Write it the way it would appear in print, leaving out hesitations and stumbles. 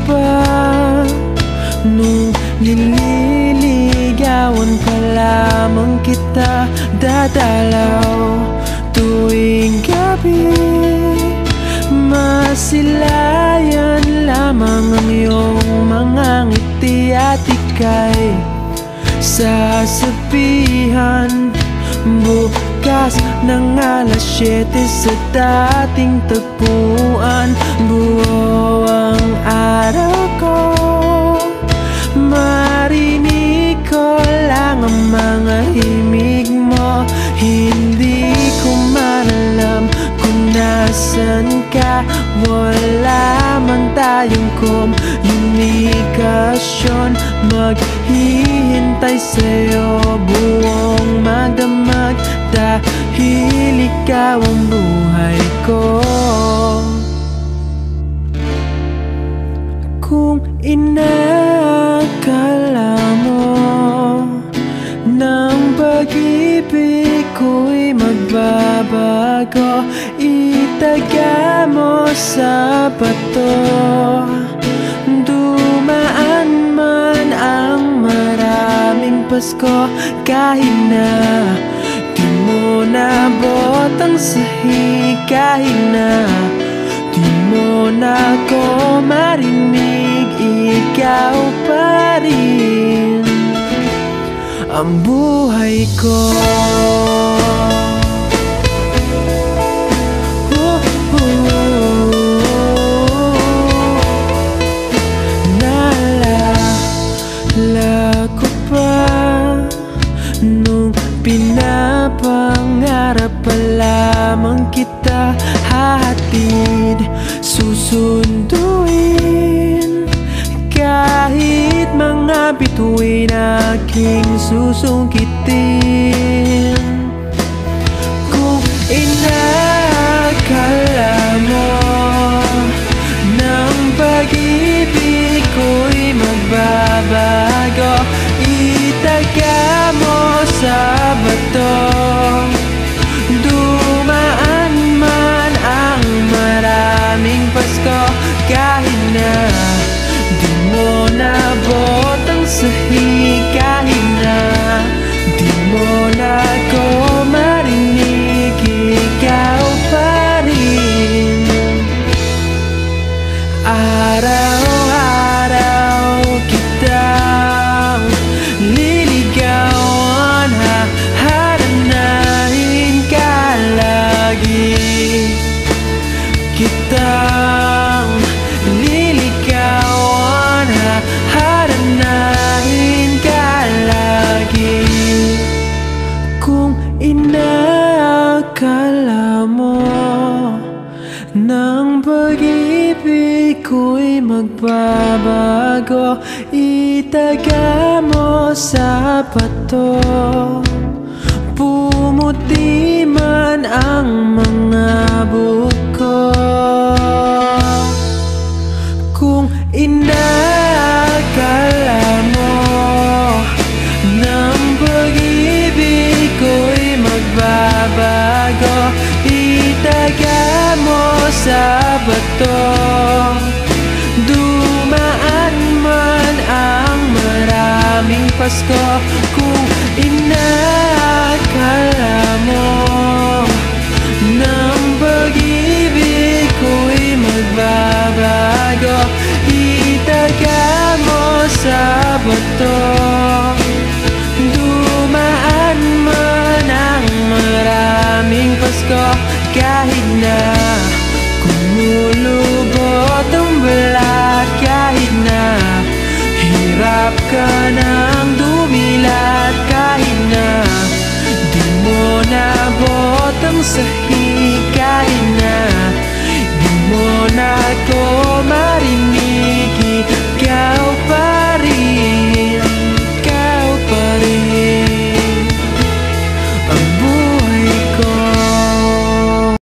pa nung nililigawan pa lamang kita dadalaw tuwing gabi. Masilayan lamang ang iyong mga ngiti at ika'y sasabihan bukas ng alas 7 sa dating tagpuan. Buo ang araw ko, marinig ko lang ang mga himig mo. Hindi ko man alam kung nasan ka, wala man tayong komunikasyon. Maghihintay sa'yo buong magdamag dahil ikaw ang buhay ko. Kung inakala mo ng pag-ibig ko'y magbabago, itaga mo sa bato. Dumaan man ang maraming Pasko, kahit na di mo nabot ang sahig, kahit na di mo na ako marinig, ikaw pa rin ang buhay ko. Naalala ko pa nung pinapangarap pa lamang kita hahatid, susunduin kahit mga bituin aking susungkitin. Kung inakala mo ng pag-ibig ko'y magbabago, itaga mo sa bato. Dumaan man ang maraming Pasko, kahit na di mo nabot ang sahig, kahit na di mo na ako marinig, ikaw pa rin. Araw-araw kitang liligawan, haharanahin ka lagi. Kitang liligawan, haharanahin ka lagi. Kung inakala mo ng pag-ibig ko'y magbabago, itaga mo sa bato. Pumuti man ang mga buko, kung inakala mo ng pag-ibig ko'y magbabago, itaga mo sa bato. Dumaan man ang maraming Pasko, kung inakala mo ng pag-ibig ko'y magbabago, itaga mo sa bato. Dumaan man ang maraming Pasko, kahit na kumulubot ang balat, kahit na hirap ka ng dumilat, kahit na di mo nabot ang sahig,